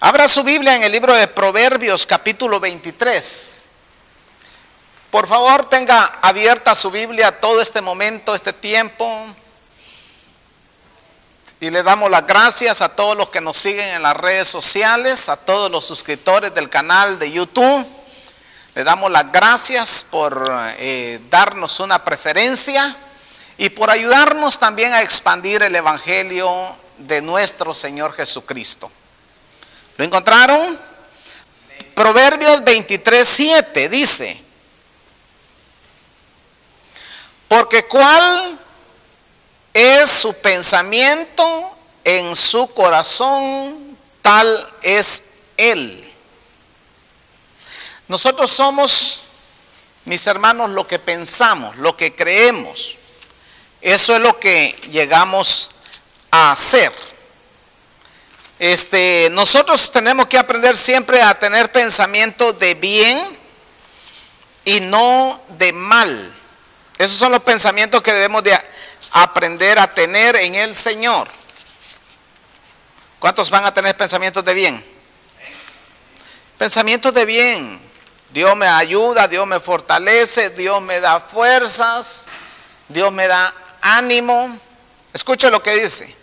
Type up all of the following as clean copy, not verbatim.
Abra su Biblia en el libro de Proverbios, capítulo 23. Por favor, tenga abierta su Biblia todo este momento, este tiempo. Y le damos las gracias a todos los que nos siguen en las redes sociales, a todos los suscriptores del canal de YouTube. Le damos las gracias por darnos una preferencia y por ayudarnos también a expandir el evangelio de nuestro Señor Jesucristo. ¿Lo encontraron? Proverbios 23:7 dice: porque cuál es su pensamiento en su corazón, tal es él. Nosotros somos, mis hermanos, lo que pensamos, lo que creemos. Eso es lo que llegamos a hacer. Nosotros tenemos que aprender siempre a tener pensamientos de bien y no de mal. Esos son los pensamientos que debemos de aprender a tener en el Señor. ¿Cuántos van a tener pensamientos de bien? Pensamientos de bien. Dios me ayuda, Dios me fortalece, Dios me da fuerzas, Dios me da ánimo. Escuche lo que dice: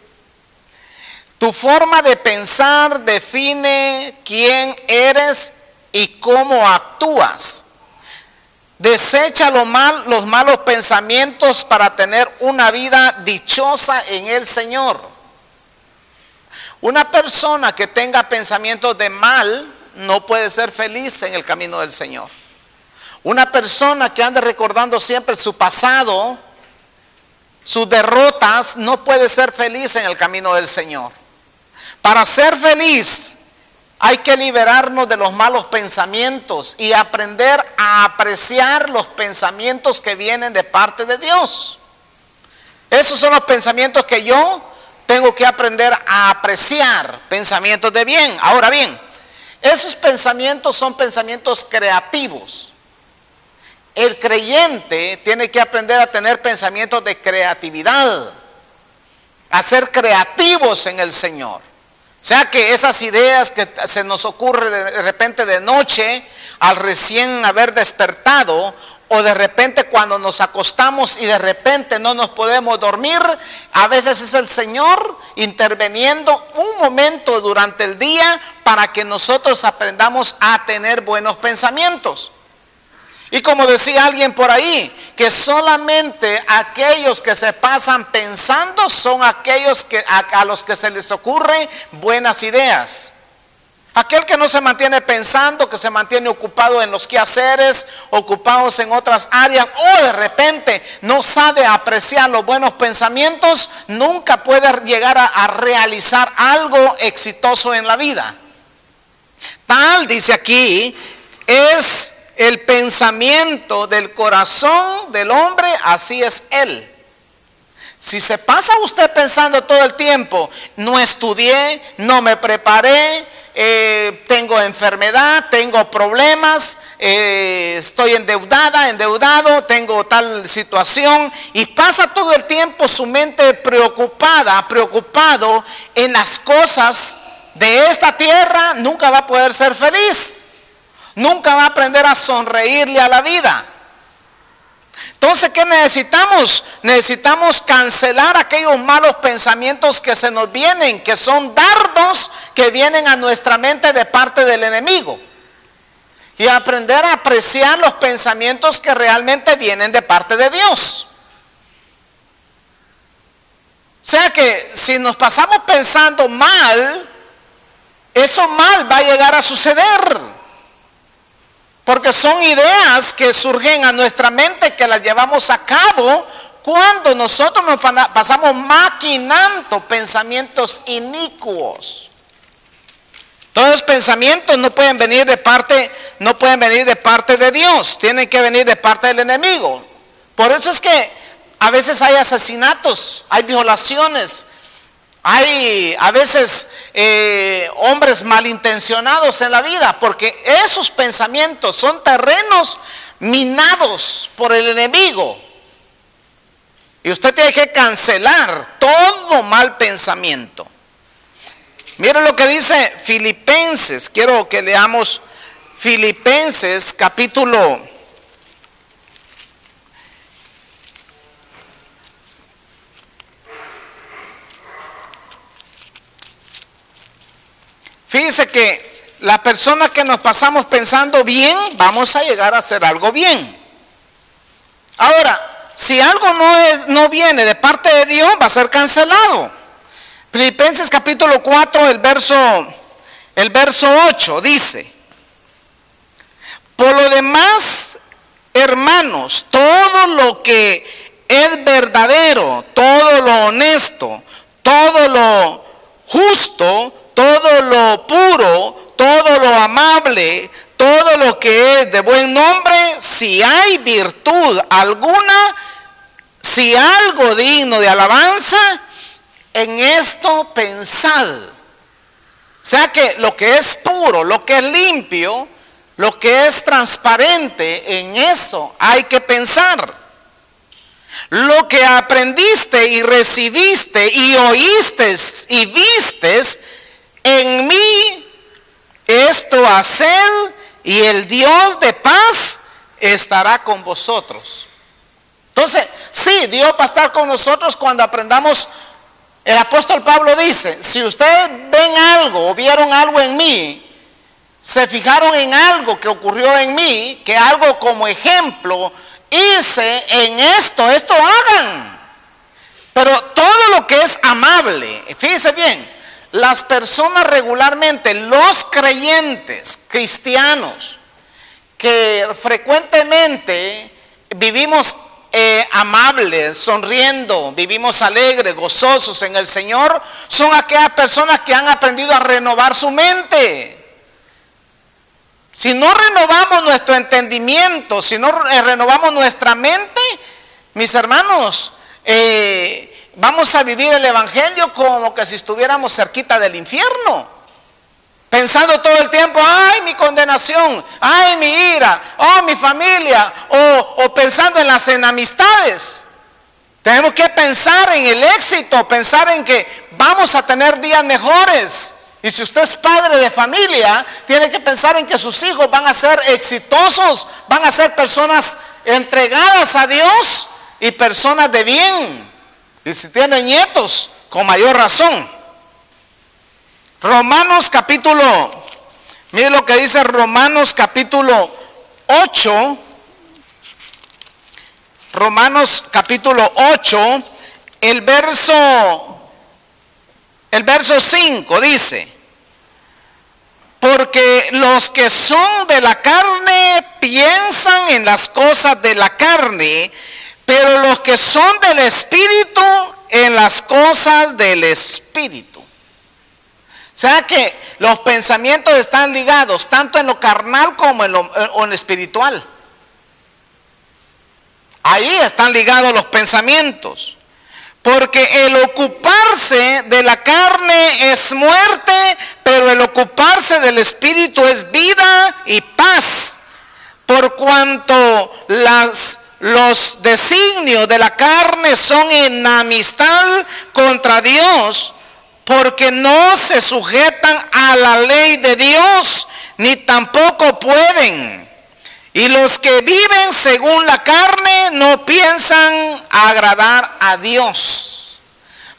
tu forma de pensar define quién eres y cómo actúas. Desecha los malos pensamientos para tener una vida dichosa en el Señor. Una persona que tenga pensamientos de mal no puede ser feliz en el camino del Señor. Una persona que ande recordando siempre su pasado, sus derrotas, no puede ser feliz en el camino del Señor. Para ser feliz hay que liberarnos de los malos pensamientos y aprender a apreciar los pensamientos que vienen de parte de Dios. Esos son los pensamientos que yo tengo que aprender a apreciar, pensamientos de bien. Ahora bien, esos pensamientos son pensamientos creativos. El creyente tiene que aprender a tener pensamientos de creatividad, a ser creativos en el Señor. O sea que esas ideas que se nos ocurren de repente de noche, al recién haber despertado, o de repente cuando nos acostamos y de repente no nos podemos dormir, a veces es el Señor interviniendo un momento durante el día para que nosotros aprendamos a tener buenos pensamientos. Y como decía alguien por ahí, que solamente aquellos que se pasan pensando son aquellos a los que se les ocurren buenas ideas. Aquel que no se mantiene pensando, que se mantiene ocupado en los quehaceres, ocupados en otras áreas, o de repente no sabe apreciar los buenos pensamientos, nunca puede llegar a realizar algo exitoso en la vida. Tal, dice aquí, es el pensamiento del corazón del hombre, así es él. Si se pasa usted pensando todo el tiempo, no estudié, no me preparé, tengo enfermedad, tengo problemas, estoy endeudado, tengo tal situación, y pasa todo el tiempo su mente preocupado en las cosas de esta tierra, nunca va a poder ser feliz. Nunca va a aprender a sonreírle a la vida. Entonces, ¿qué necesitamos? Necesitamos cancelar aquellos malos pensamientos que se nos vienen, que son dardos que vienen a nuestra mente de parte del enemigo. Y aprender a apreciar los pensamientos que realmente vienen de parte de Dios. O sea que si nos pasamos pensando mal, eso mal va a llegar a suceder. Porque son ideas que surgen a nuestra mente, que las llevamos a cabo cuando nosotros nos pasamos maquinando pensamientos inicuos. Todos los pensamientos no pueden venir de parte de Dios, tienen que venir de parte del enemigo. Por eso es que a veces hay asesinatos, hay violaciones. Hay a veces hombres malintencionados en la vida, porque esos pensamientos son terrenos minados por el enemigo. Y usted tiene que cancelar todo mal pensamiento. Miren lo que dice Filipenses. Quiero que leamos Filipenses capítulo 1. Fíjense que la persona que nos pasamos pensando bien, vamos a llegar a hacer algo bien. Ahora, si algo no viene de parte de Dios, va a ser cancelado. Filipenses capítulo 4, el verso 8 dice: por lo demás, hermanos, todo lo que es verdadero, todo lo honesto, todo lo justo, todo lo puro, todo lo amable, todo lo que es de buen nombre, si hay virtud alguna, si algo digno de alabanza, en esto pensad. O sea que lo que es puro, lo que es limpio, lo que es transparente, en eso hay que pensar. Lo que aprendiste y recibiste y oíste y vistes en mí, esto haced, y el Dios de paz estará con vosotros. Entonces, sí, Dios va a estar con nosotros cuando aprendamos. El apóstol Pablo dice: si ustedes ven algo o vieron algo en mí, se fijaron en algo que ocurrió en mí, que algo como ejemplo hice en esto hagan. Pero todo lo que es amable, fíjense bien, las personas regularmente, los creyentes cristianos, que frecuentemente vivimos amables, sonriendo, vivimos alegres, gozosos en el Señor, son aquellas personas que han aprendido a renovar su mente. Si no renovamos nuestro entendimiento, si no renovamos nuestra mente, mis hermanos, vamos a vivir el evangelio como que si estuviéramos cerquita del infierno, pensando todo el tiempo: ay, mi condenación, ay, mi ira, oh, mi familia, o pensando en las enemistades. Tenemos que pensar en el éxito, pensar en que vamos a tener días mejores. Y si usted es padre de familia, tiene que pensar en que sus hijos van a ser exitosos, van a ser personas entregadas a Dios y personas de bien. Y si tiene nietos, con mayor razón. Romanos capítulo, mire lo que dice Romanos capítulo 8. Romanos capítulo 8, el verso 5 dice: porque los que son de la carne piensan en las cosas de la carne, pero los que son del Espíritu en las cosas del Espíritu. O sea que los pensamientos están ligados tanto en lo carnal como en lo espiritual. Ahí están ligados los pensamientos. Porque el ocuparse de la carne es muerte, pero el ocuparse del Espíritu es vida y paz. Por cuanto los designios de la carne son enemistad contra Dios, porque no se sujetan a la ley de Dios, ni tampoco pueden. Y los que viven según la carne no piensan agradar a Dios.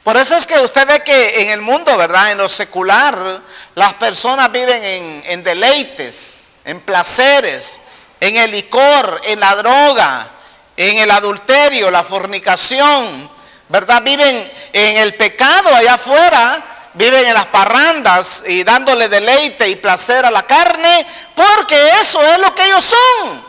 Por eso es que usted ve que en el mundo, ¿verdad?, en lo secular, las personas viven en deleites, en placeres, en el licor, en la droga, en el adulterio, la fornicación, ¿verdad? Viven en el pecado allá afuera, viven en las parrandas y dándole deleite y placer a la carne, porque eso es lo que ellos son.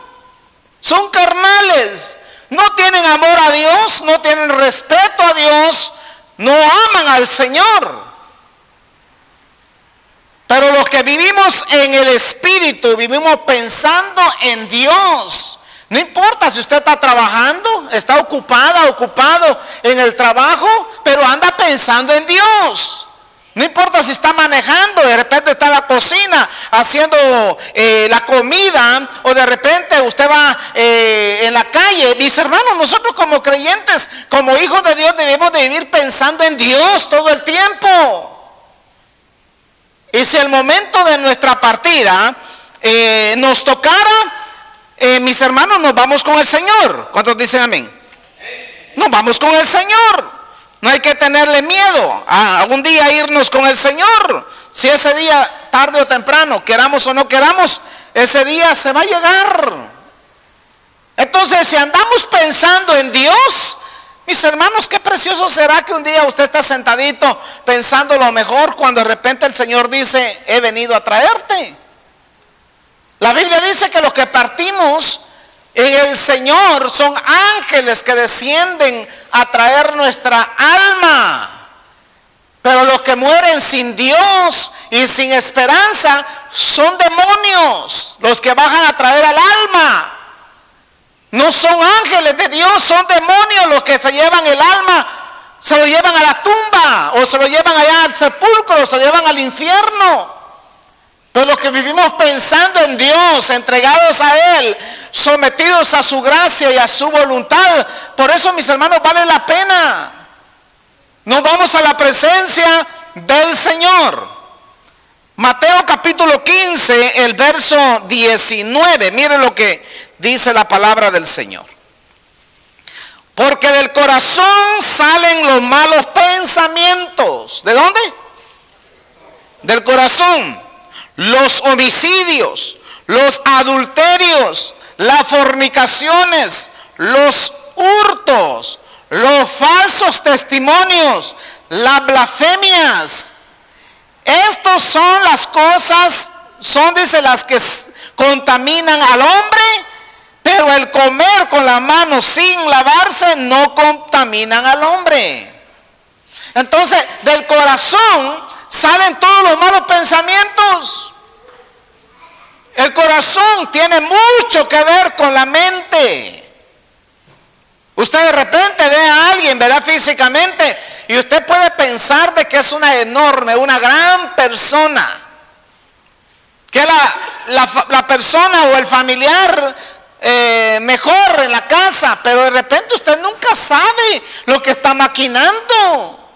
Son carnales, no tienen amor a Dios, no tienen respeto a Dios, no aman al Señor. Pero los que vivimos en el Espíritu, vivimos pensando en Dios. No importa si usted está trabajando, está ocupado en el trabajo, pero anda pensando en Dios. No importa si está manejando, de repente está en la cocina haciendo la comida, o de repente usted va en la calle. Mis hermanos, nosotros como creyentes, como hijos de Dios, debemos de vivir pensando en Dios todo el tiempo. Y si el momento de nuestra partida nos tocara, mis hermanos, nos vamos con el Señor. ¿Cuántos dicen amén? Nos vamos con el Señor. No hay que tenerle miedo a algún día irnos con el Señor. Si ese día, tarde o temprano, queramos o no queramos, ese día se va a llegar. Entonces, si andamos pensando en Dios, mis hermanos, qué precioso será que un día usted está sentadito pensando lo mejor, cuando de repente el Señor dice: he venido a traerte. La Biblia dice que los que partimos en el Señor son ángeles que descienden a traer nuestra alma. Pero los que mueren sin Dios y sin esperanza son demonios, los que bajan a traer al alma. No son ángeles de Dios, son demonios los que se llevan el alma, se lo llevan a la tumba, o se lo llevan allá al sepulcro, o se lo llevan al infierno. Pero los que vivimos pensando en Dios, entregados a Él, sometidos a su gracia y a su voluntad, por eso, mis hermanos, vale la pena. Nos vamos a la presencia del Señor. Mateo capítulo 15, el verso 19. Mire lo que dice la palabra del Señor. Porque del corazón salen los malos pensamientos. ¿De dónde? Del corazón. Los homicidios, los adulterios, las fornicaciones, los hurtos, los falsos testimonios, las blasfemias. Estas son las cosas, dice, las que contaminan al hombre, pero el comer con las manos sin lavarse no contaminan al hombre. Entonces, del corazón salen todos los malos pensamientos. El corazón tiene mucho que ver con la mente. Usted de repente ve a alguien, ¿verdad?, físicamente, y usted puede pensar de que es una enorme, una gran persona, que la persona o el familiar mejor en la casa, pero de repente usted nunca sabe lo que está maquinando.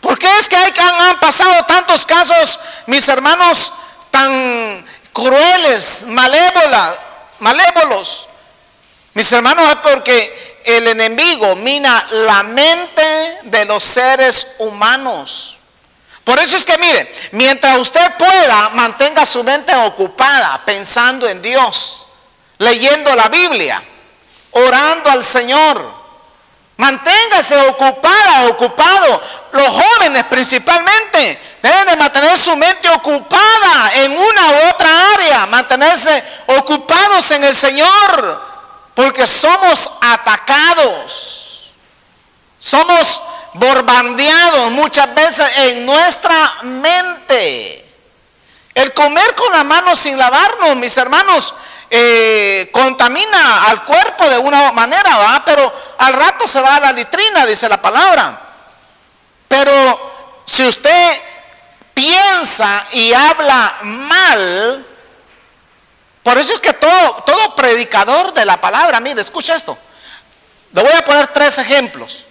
¿Por qué es que han pasado tantos casos, mis hermanos, tan crueles, malévolos? Mis hermanos, es porque el enemigo mina la mente de los seres humanos. Por eso es que, mire, mientras usted pueda, mantenga su mente ocupada, pensando en Dios, leyendo la Biblia, orando al Señor. Manténgase ocupado. Los jóvenes principalmente deben de mantener su mente ocupada en una u otra área, mantenerse ocupados en el Señor, porque somos atacados, somos bombardeados muchas veces en nuestra mente. El comer con la mano sin lavarnos, mis hermanos, contamina al cuerpo de una manera, ¿va? Pero al rato se va a la litrina, dice la palabra. Pero si usted piensa y habla mal, por eso es que todo predicador de la palabra, mire, escucha esto. Le voy a poner 3 ejemplos.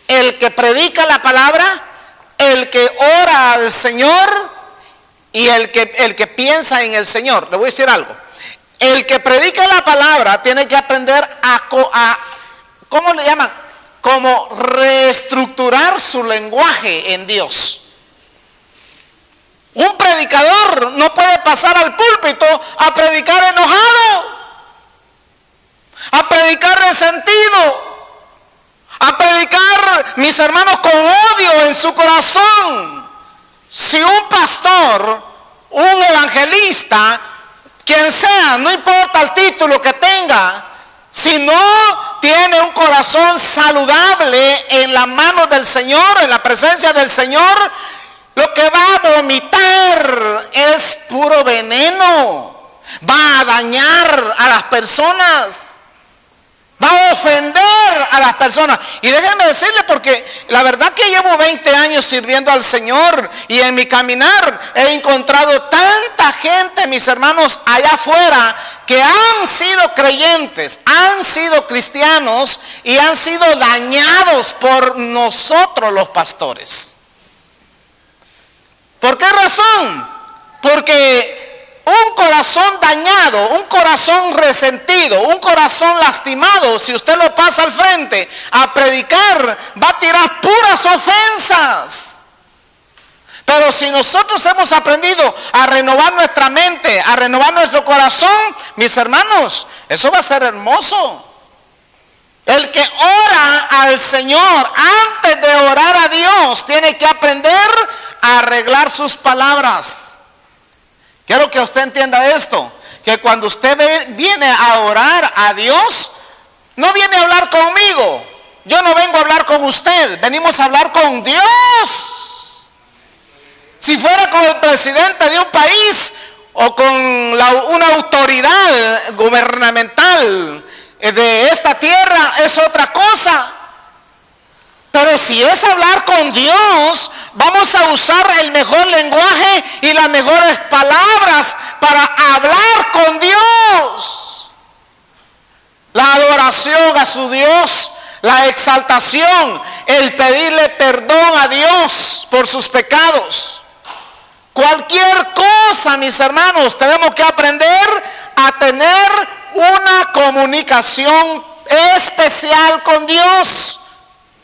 El que predica la palabra, el que ora al Señor y el que piensa en el Señor. Le voy a decir algo. El que predica la palabra tiene que aprender a ¿cómo le llaman? Como reestructurar su lenguaje en Dios. Un predicador no puede pasar al púlpito a predicar enojado, a predicar resentido, a predicar, mis hermanos, con odio en su corazón. Si un pastor, un evangelista, quien sea, no importa el título que tenga, si no tiene un corazón saludable en las manos del Señor, en la presencia del Señor, lo que va a vomitar es puro veneno. Va a dañar a las personas, va a ofender a las personas. Y déjenme decirle, porque la verdad que llevo 20 años sirviendo al Señor, y en mi caminar he encontrado tanta gente, mis hermanos, allá afuera, que han sido creyentes, han sido cristianos y han sido dañados por nosotros los pastores. ¿Por qué razón? Porque un corazón dañado, un corazón resentido, un corazón lastimado, si usted lo pasa al frente a predicar, va a tirar puras ofensas. Pero si nosotros hemos aprendido a renovar nuestra mente, a renovar nuestro corazón, mis hermanos, eso va a ser hermoso. El que ora al Señor antes de orar a Dios tiene que aprender a arreglar sus palabras. Quiero que usted entienda esto, que cuando usted viene a orar a Dios, no viene a hablar conmigo. Yo no vengo a hablar con usted, venimos a hablar con Dios. Si fuera con el presidente de un país o con una autoridad gubernamental de esta tierra, es otra cosa. Pero si es hablar con Dios, vamos a usar el mejor lenguaje y las mejores palabras para hablar con Dios. La adoración a su Dios, la exaltación, el pedirle perdón a Dios por sus pecados. Cualquier cosa, mis hermanos, tenemos que aprender a tener una comunicación especial con Dios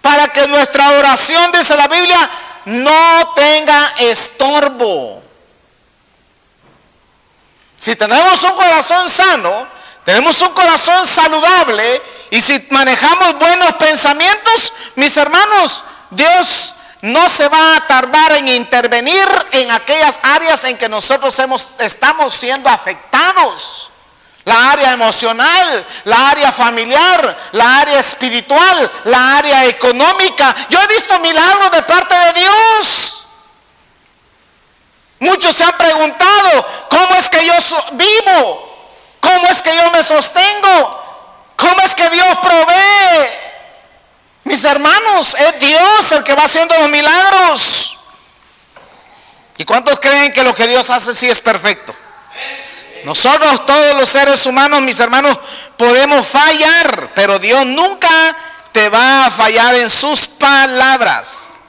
para que nuestra oración, dice la Biblia, no tenga estorbo. Si tenemos un corazón sano, tenemos un corazón saludable, y si manejamos buenos pensamientos, mis hermanos, Dios no se va a tardar en intervenir en aquellas áreas en que nosotros estamos siendo afectados. La área emocional, la área familiar, la área espiritual, la área económica. Yo he visto milagros de parte de Dios. Muchos se han preguntado, ¿cómo es que yo vivo? ¿Cómo es que yo me sostengo? ¿Cómo es que Dios provee? Mis hermanos, es Dios el que va haciendo los milagros. ¿Y cuántos creen que lo que Dios hace sí es perfecto? Nosotros, todos los seres humanos, mis hermanos, podemos fallar, pero Dios nunca te va a fallar en sus palabras.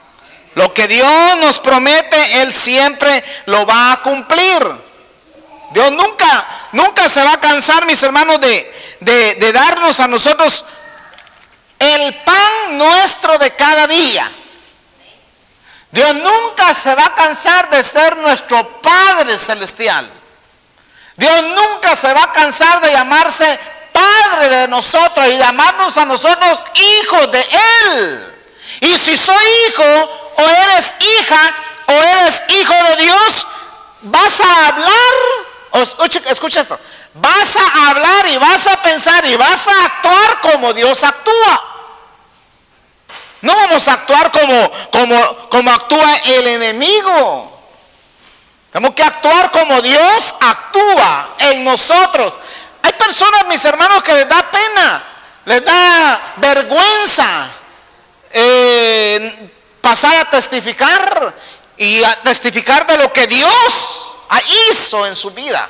Lo que Dios nos promete, Él siempre lo va a cumplir. Dios nunca se va a cansar, mis hermanos, de darnos a nosotros el pan nuestro de cada día. Dios nunca se va a cansar de ser nuestro Padre Celestial. Dios nunca se va a cansar de llamarse Padre de nosotros y llamarnos a nosotros hijos de Él. Y si soy hijo, o eres hija, o eres hijo de Dios, vas a hablar, escucha esto, vas a hablar y vas a pensar y vas a actuar como Dios actúa. No vamos a actuar como actúa el enemigo. Tenemos que actuar como Dios actúa en nosotros. Hay personas, mis hermanos, que les da pena, les da vergüenza pasar a testificar y a testificar de lo que Dios hizo en su vida.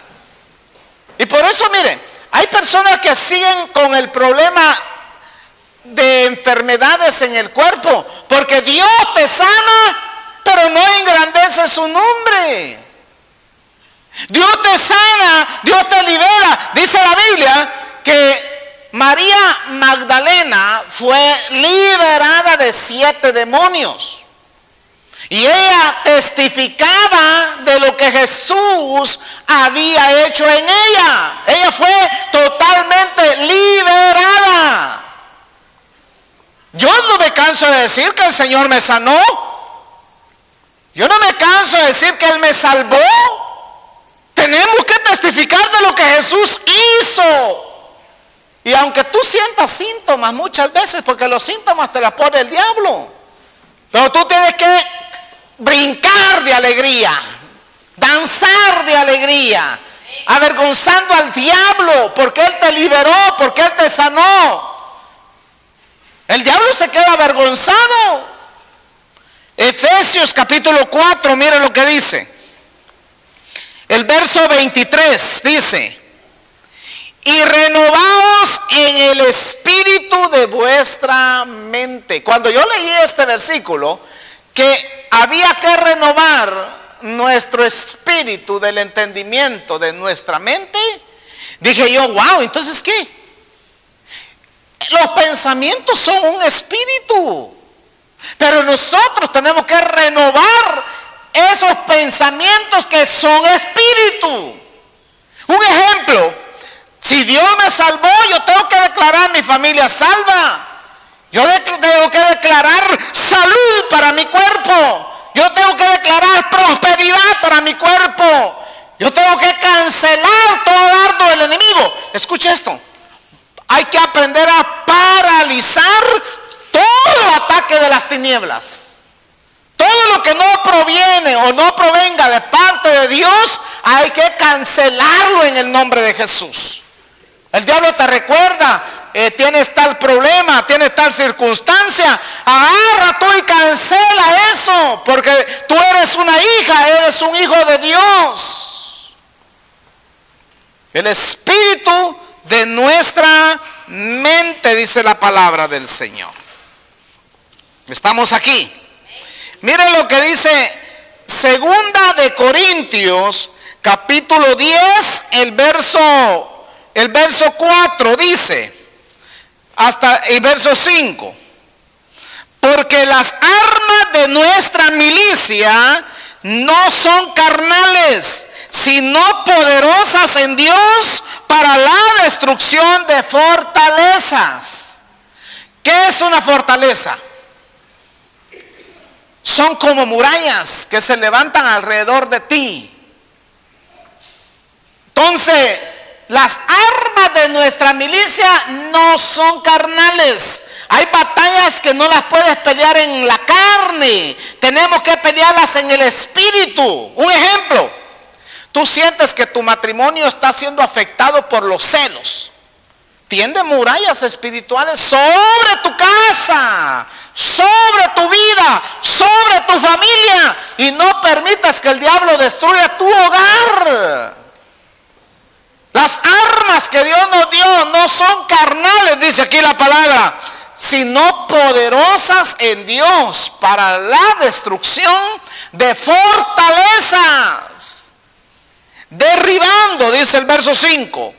Y por eso, miren, hay personas que siguen con el problema de enfermedades en el cuerpo, porque Dios te sana, pero no engrandece su nombre. Dios te sana, Dios te libera. Dice la Biblia que María Magdalena fue liberada de 7 demonios. Y ella testificaba de lo que Jesús había hecho en ella. Ella fue totalmente liberada. Yo no me canso de decir que el Señor me sanó. Yo no me canso de decir que Él me salvó. Tenemos que testificar de lo que Jesús hizo. Y aunque tú sientas síntomas muchas veces, porque los síntomas te los pone el diablo, pero tú tienes que brincar de alegría, danzar de alegría, avergonzando al diablo, porque Él te liberó, porque Él te sanó. El diablo se queda avergonzado. Efesios capítulo 4, mire lo que dice. El verso 23 dice: y renovaos en el espíritu de vuestra mente. Cuando yo leí este versículo, que había que renovar nuestro espíritu del entendimiento de nuestra mente, dije yo, wow, entonces ¿qué? Los pensamientos son un espíritu, pero nosotros tenemos que renovar esos pensamientos que son espíritu. Un ejemplo, si Dios me salvó, yo tengo que declarar mi familia salva. Yo tengo que declarar salud para mi cuerpo. Yo tengo que declarar prosperidad para mi cuerpo. Yo tengo que cancelar todo dardo del enemigo. Escuche esto. Hay que aprender a paralizar todo ataque de las tinieblas. Todo lo que no proviene o no provenga de parte de Dios, hay que cancelarlo en el nombre de Jesús. El diablo te recuerda, tienes tal problema, tienes tal circunstancia, agarra tú y cancela eso, porque tú eres una hija, eres un hijo de Dios. El espíritu de nuestra mente, dice la palabra del Señor. Estamos aquí. Miren lo que dice Segunda de Corintios, capítulo 10, el verso 4 dice, hasta el verso 5. Porque las armas de nuestra milicia no son carnales, sino poderosas en Dios para la destrucción de fortalezas. ¿Qué es una fortaleza? Son como murallas que se levantan alrededor de ti. Entonces, las armas de nuestra milicia no son carnales. Hay batallas que no las puedes pelear en la carne. Tenemos que pelearlas en el espíritu. Un ejemplo. Tú sientes que tu matrimonio está siendo afectado por los celos. Tiende murallas espirituales sobre tu casa, sobre tu vida, sobre tu familia. Y no permitas que el diablo destruya tu hogar. Las armas que Dios nos dio no son carnales, dice aquí la palabra, sino poderosas en Dios para la destrucción de fortalezas. Derribando, dice el verso 5,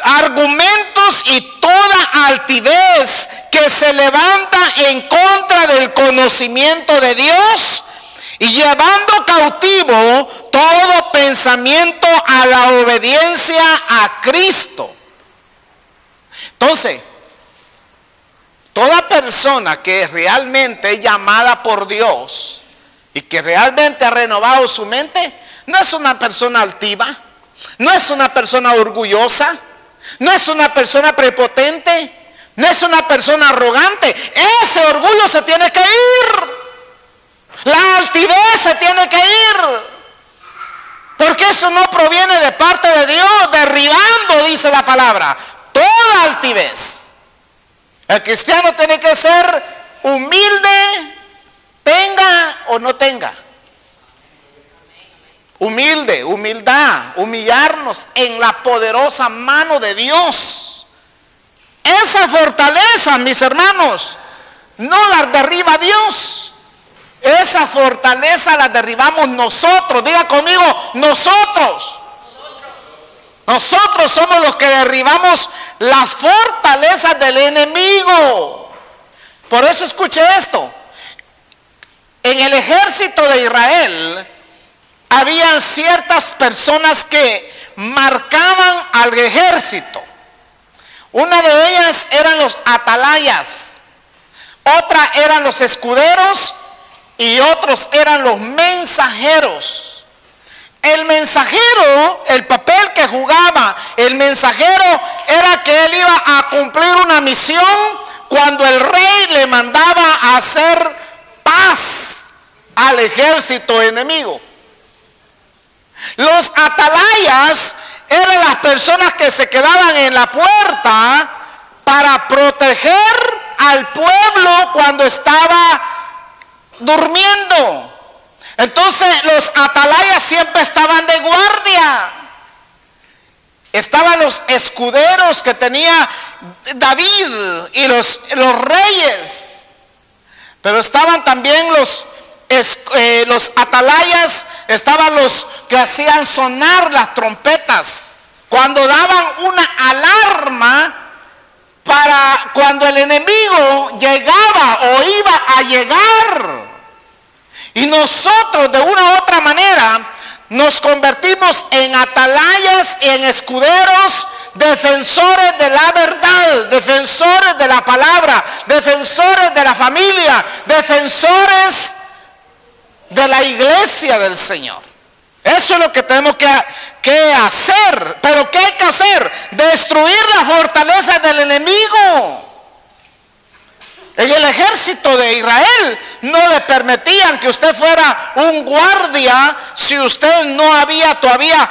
argumentos y toda altivez que se levanta en contra del conocimiento de Dios, y llevando cautivo todo pensamiento a la obediencia a Cristo. Entonces, toda persona que realmente es llamada por Dios y que realmente ha renovado su mente, no es una persona altiva, no es una persona orgullosa, no es una persona prepotente, no es una persona arrogante. Ese orgullo se tiene que ir. La altivez se tiene que ir, porque eso no proviene de parte de Dios. Derribando, dice la palabra, toda altivez. El cristiano tiene que ser humilde, tenga o no tenga. Humilde, humildad, humillarnos en la poderosa mano de Dios. Esa fortaleza, mis hermanos, no la derriba Dios. Esa fortaleza la derribamos nosotros. Diga conmigo, nosotros. Nosotros somos los que derribamos las fortalezas del enemigo. Por eso escuche esto. En el ejército de Israel habían ciertas personas que marcaban al ejército. Una de ellas eran los atalayas, otra eran los escuderos y otros eran los mensajeros. El mensajero, el papel que jugaba el mensajero era que él iba a cumplir una misión cuando el rey le mandaba a hacer paz al ejército enemigo. Los atalayas eran las personas que se quedaban en la puerta para proteger al pueblo cuando estaba durmiendo. Entonces los atalayas siempre estaban de guardia. Estaban los escuderos que tenía David y los reyes. Pero estaban también los atalayas, estaban los que hacían sonar las trompetas, cuando daban una alarma para cuando el enemigo llegaba o iba a llegar. Y nosotros de una u otra manera nos convertimos en atalayas, en escuderos, defensores de la verdad, defensores de la palabra, defensores de la familia, defensores de la iglesia del Señor. Eso es lo que tenemos que hacer. ¿Pero qué hay que hacer? Destruir las fortalezas del enemigo. En el ejército de Israel no le permitían que usted fuera un guardia si usted no había todavía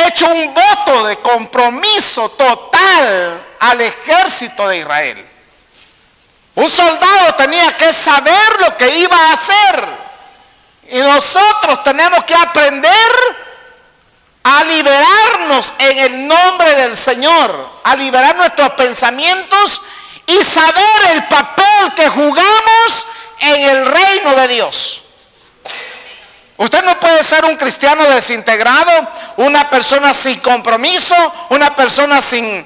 hecho un voto de compromiso total al ejército de Israel. Un soldado tenía que saber lo que iba a hacer. Y nosotros tenemos que aprender a liberarnos en el nombre del Señor, a liberar nuestros pensamientos y saber el papel que jugamos en el reino de Dios. Usted no puede ser un cristiano desintegrado, una persona sin compromiso, una persona sin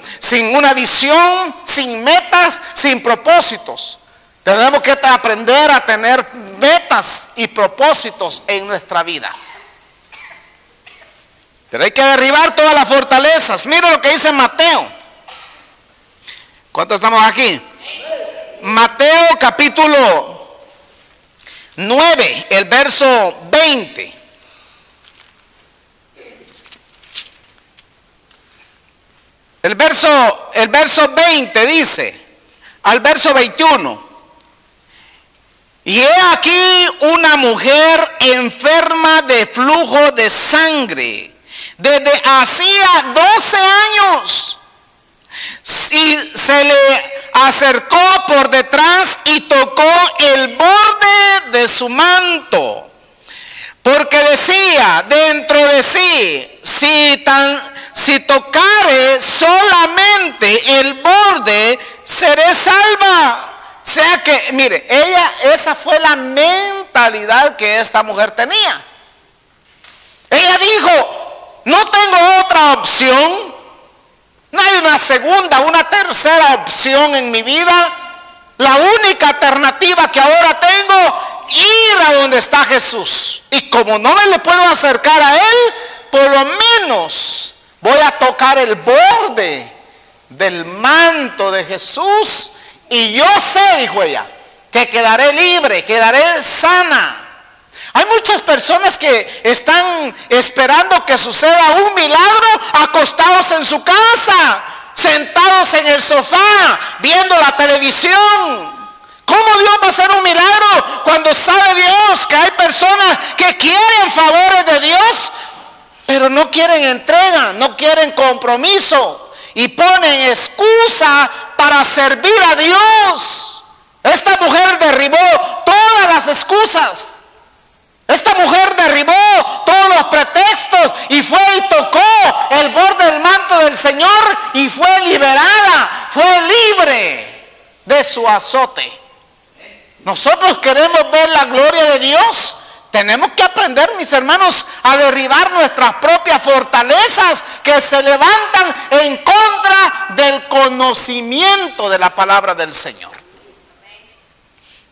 una visión, sin metas, sin propósitos. Tenemos que aprender a tener metas y propósitos en nuestra vida. Pero hay que derribar todas las fortalezas. Mira lo que dice Mateo. ¿Cuántos estamos aquí? Mateo capítulo 9, el verso 20. El verso 20 dice, al verso 21. Y he aquí una mujer enferma de flujo de sangre desde hacía 12 años. Y se le acercó por detrás y tocó el borde de su manto, porque decía dentro de sí, si tocare solamente el borde, seré salva. O sea que, mire, esa fue la mentalidad que esta mujer tenía. Ella dijo, no tengo otra opción. No hay una segunda, una tercera opción en mi vida. La única alternativa que ahora tengo, ir a donde está Jesús. Y como no me le puedo acercar a Él, por lo menos voy a tocar el borde del manto de Jesús. Y yo sé, dijo ella, que quedaré libre, quedaré sana. Hay muchas personas que están esperando que suceda un milagro acostados en su casa, sentados en el sofá, viendo la televisión. ¿Cómo Dios va a hacer un milagro cuando sabe Dios que hay personas que quieren favores de Dios, pero no quieren entrega, no quieren compromiso y ponen excusa para servir a Dios? Esta mujer derribó todas las excusas. Esta mujer derribó todos los pretextos y fue y tocó el borde del manto del Señor y fue liberada, fue libre de su azote. Nosotros queremos ver la gloria de Dios. Tenemos que aprender, mis hermanos, a derribar nuestras propias fortalezas que se levantan en contra del conocimiento de la palabra del Señor.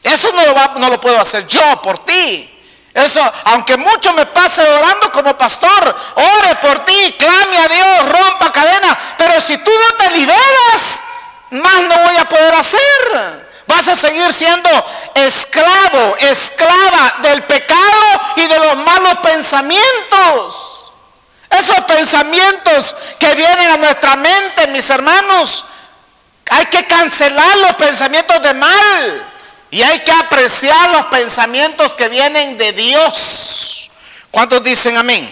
Eso no lo puedo hacer yo por ti. Eso, aunque mucho me pase orando como pastor, ore por ti, clame a Dios, rompa cadenas, pero si tú no te liberas, más no voy a poder hacer. Vas a seguir siendo esclavo, esclava del pecado y de los malos pensamientos. Esos pensamientos que vienen a nuestra mente, mis hermanos, hay que cancelar los pensamientos de mal. Y hay que apreciar los pensamientos que vienen de Dios. ¿Cuántos dicen amén?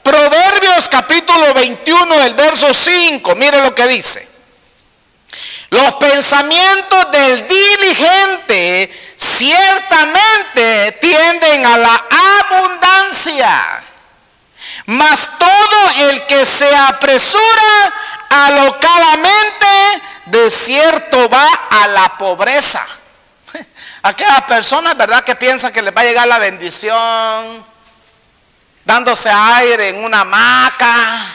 Proverbios capítulo 21, el verso 5. Mire lo que dice. Los pensamientos del diligente ciertamente tienden a la abundancia, mas todo el que se apresura alocadamente, de cierto va a la pobreza. Aquellas personas, ¿verdad?, que piensan que les va a llegar la bendición, dándose aire en una hamaca,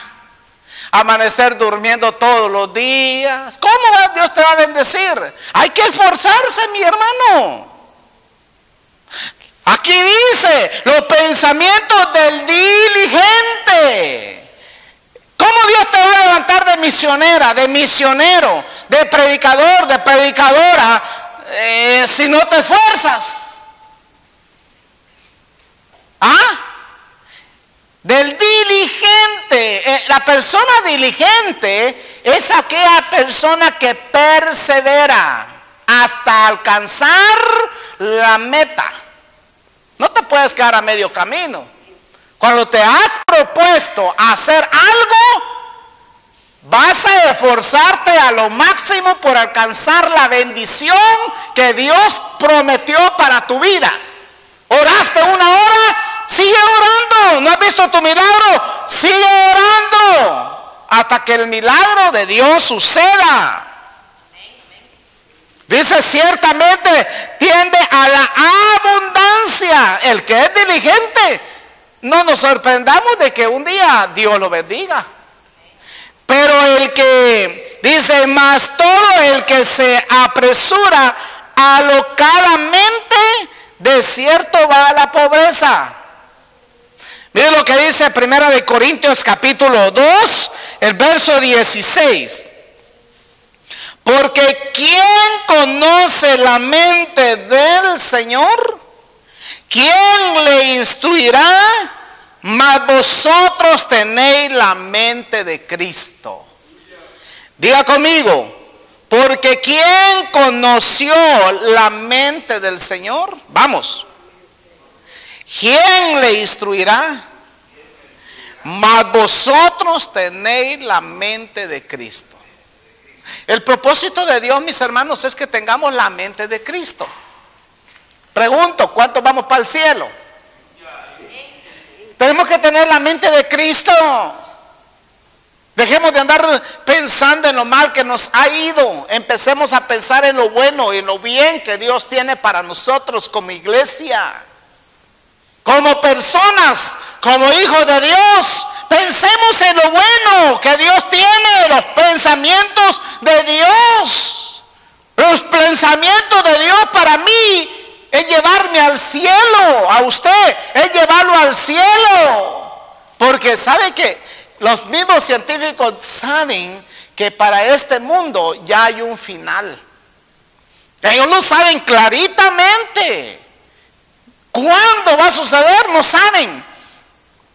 amanecer durmiendo todos los días. ¿Cómo Dios te va a bendecir? Hay que esforzarse, mi hermano. Aquí dice, los pensamientos del diligente. ¿Cómo Dios te va a levantar de misionera, de misionero, de predicador, de predicadora, si no te esfuerzas? ¿Ah? Del diligente. La persona diligente es aquella persona que persevera hasta alcanzar la meta. No te puedes quedar a medio camino. Cuando te has propuesto hacer algo, vas a esforzarte a lo máximo por alcanzar la bendición que Dios prometió para tu vida. Oraste una hora, sigue orando. ¿No has visto tu milagro? Sigue orando hasta que el milagro de Dios suceda. Dice, ciertamente tiende a la abundancia. El que es diligente, no nos sorprendamos de que un día Dios lo bendiga. Pero el que dice, más todo el que se apresura alocadamente, de cierto va a la pobreza. Mire lo que dice 1 Corintios capítulo 2, el verso 16. Porque ¿quién conoce la mente del Señor? ¿Quién le instruirá? Mas vosotros tenéis la mente de Cristo. Diga conmigo, porque ¿quién conoció la mente del Señor? Vamos. ¿Quién le instruirá? Mas vosotros tenéis la mente de Cristo. El propósito de Dios, mis hermanos, es que tengamos la mente de Cristo. Pregunto, ¿cuántos vamos para el cielo? Tenemos que tener la mente de Cristo. Dejemos de andar pensando en lo mal que nos ha ido. Empecemos a pensar en lo bueno y en lo bien que Dios tiene para nosotros como iglesia, como personas, como hijos de Dios. Pensemos en lo bueno que Dios tiene, los pensamientos de Dios. Los pensamientos de Dios para mí es llevarme al cielo. A usted es llevarlo al cielo. Porque sabe que los mismos científicos saben que para este mundo ya hay un final. Ellos lo saben claritamente. ¿Cuándo va a suceder? No saben.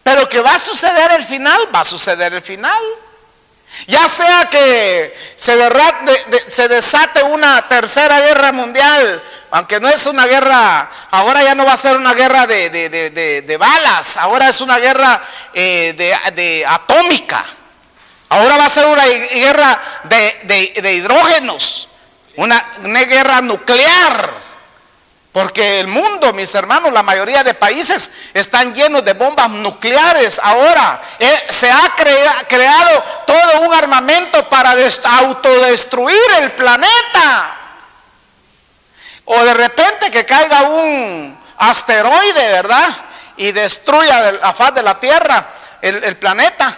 Pero que va a suceder el final, va a suceder el final. Ya sea que se desate una tercera guerra mundial, aunque no es una guerra, ahora ya no va a ser una guerra de balas, ahora es una guerra de atómica. Ahora va a ser una guerra de hidrógenos, una guerra nuclear. Porque el mundo, mis hermanos, la mayoría de países están llenos de bombas nucleares. Ahora se ha creado todo un armamento para autodestruir el planeta. O de repente que caiga un asteroide, ¿verdad? Y destruya la faz de la Tierra, el planeta.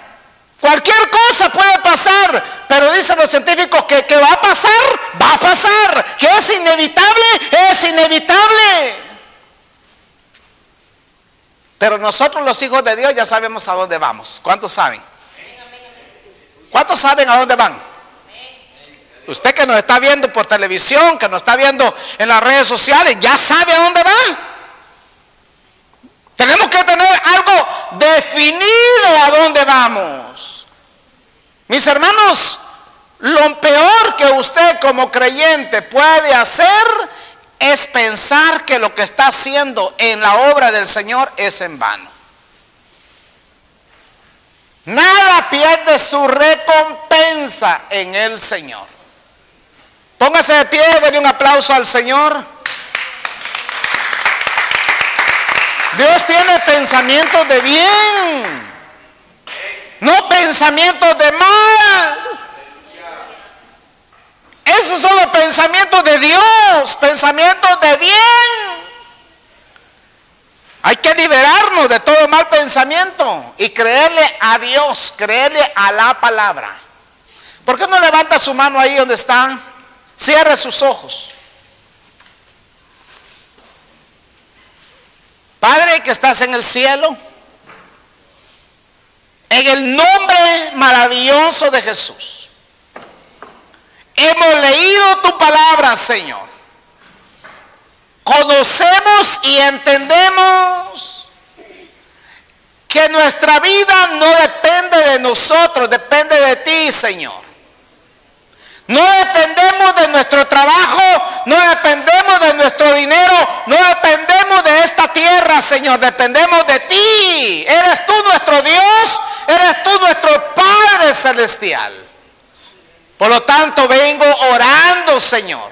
Cualquier cosa puede pasar, pero dicen los científicos que va a pasar, va a pasar. Que es inevitable, es inevitable. Pero nosotros los hijos de Dios ya sabemos a dónde vamos. ¿Cuántos saben? ¿Cuántos saben a dónde van? Usted que nos está viendo por televisión, que nos está viendo en las redes sociales, ya sabe a dónde va. Tenemos que tener algo definido a dónde vamos. Mis hermanos, lo peor que usted como creyente puede hacer es pensar que lo que está haciendo en la obra del Señor es en vano. Nada pierde su recompensa en el Señor. Póngase de pie, denle un aplauso al Señor. Dios tiene pensamientos de bien, no pensamientos de mal. Esos son los pensamientos pensamientos de Dios, pensamientos de bien. Hay que liberarnos de todo mal pensamiento y creerle a Dios, creerle a la palabra. ¿Por qué no levanta su mano ahí donde está? Cierre sus ojos. Padre que estás en el cielo, en el nombre maravilloso de Jesús, hemos leído tu palabra, Señor. Conocemos y entendemos que nuestra vida no depende de nosotros, depende de ti, Señor. No dependemos de nuestro trabajo, no dependemos de nuestro dinero, no dependemos de esta tierra, Señor, dependemos de ti. Eres tú nuestro Dios, eres tú nuestro Padre Celestial. Por lo tanto, vengo orando, Señor,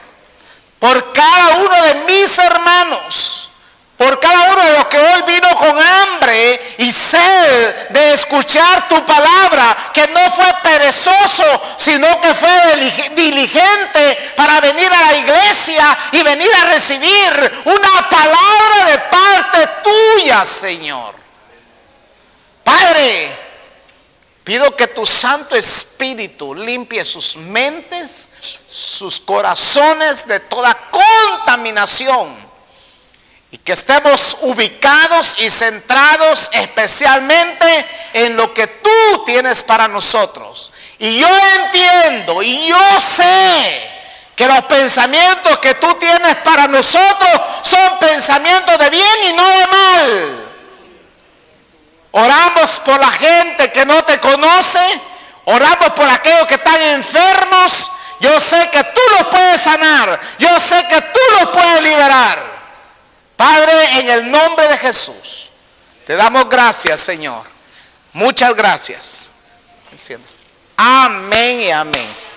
por cada uno de mis hermanos, por cada uno de los que hoy vino con hambre y sed de escuchar tu palabra, que no fue perezoso, sino que fue diligente para venir a la iglesia y venir a recibir una palabra de parte tuya, Señor. Padre, pido que tu Santo Espíritu limpie sus mentes, sus corazones de toda contaminación y que estemos ubicados y centrados especialmente en lo que tú tienes para nosotros. Y yo entiendo y yo sé que los pensamientos que tú tienes para nosotros son pensamientos de bien y no de mal. Oramos por la gente que no te conoce, oramos por aquellos que están enfermos. Yo sé que tú los puedes sanar, yo sé que tú los puedes liberar. Padre, en el nombre de Jesús, te damos gracias, Señor. Muchas gracias. Amén y amén.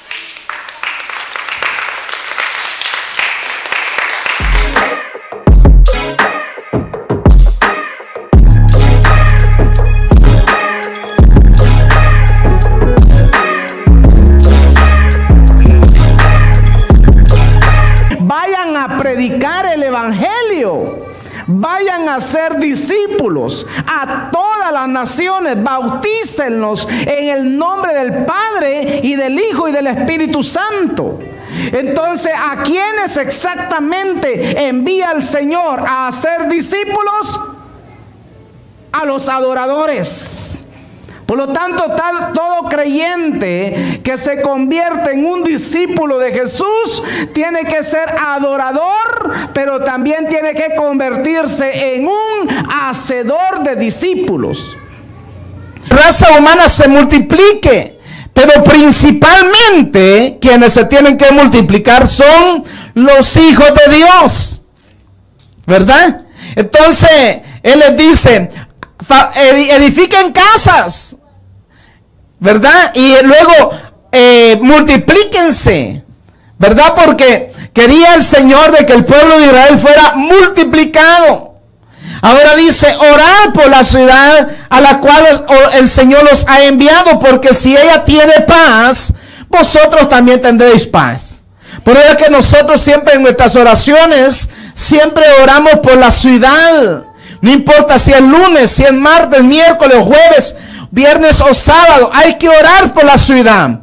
Vayan a predicar el evangelio, vayan a ser discípulos a todas las naciones, bautícenlos en el nombre del Padre y del Hijo y del Espíritu Santo. Entonces, ¿a quiénes exactamente envía el Señor a hacer discípulos? A los adoradores. Por lo tanto, todo creyente que se convierte en un discípulo de Jesús tiene que ser adorador, pero también tiene que convertirse en un hacedor de discípulos. La raza humana se multiplique, pero principalmente quienes se tienen que multiplicar son los hijos de Dios, ¿verdad? Entonces, Él les dice: edifiquen casas, ¿verdad? Y luego multiplíquense, ¿verdad? Porque quería el Señor de que el pueblo de Israel fuera multiplicado. Ahora dice: orad por la ciudad a la cual el Señor los ha enviado, porque si ella tiene paz, vosotros también tendréis paz. Por eso es que nosotros siempre en nuestras oraciones siempre oramos por la ciudad. No importa si es lunes, si es martes, miércoles, jueves, viernes o sábado, hay que orar por la ciudad.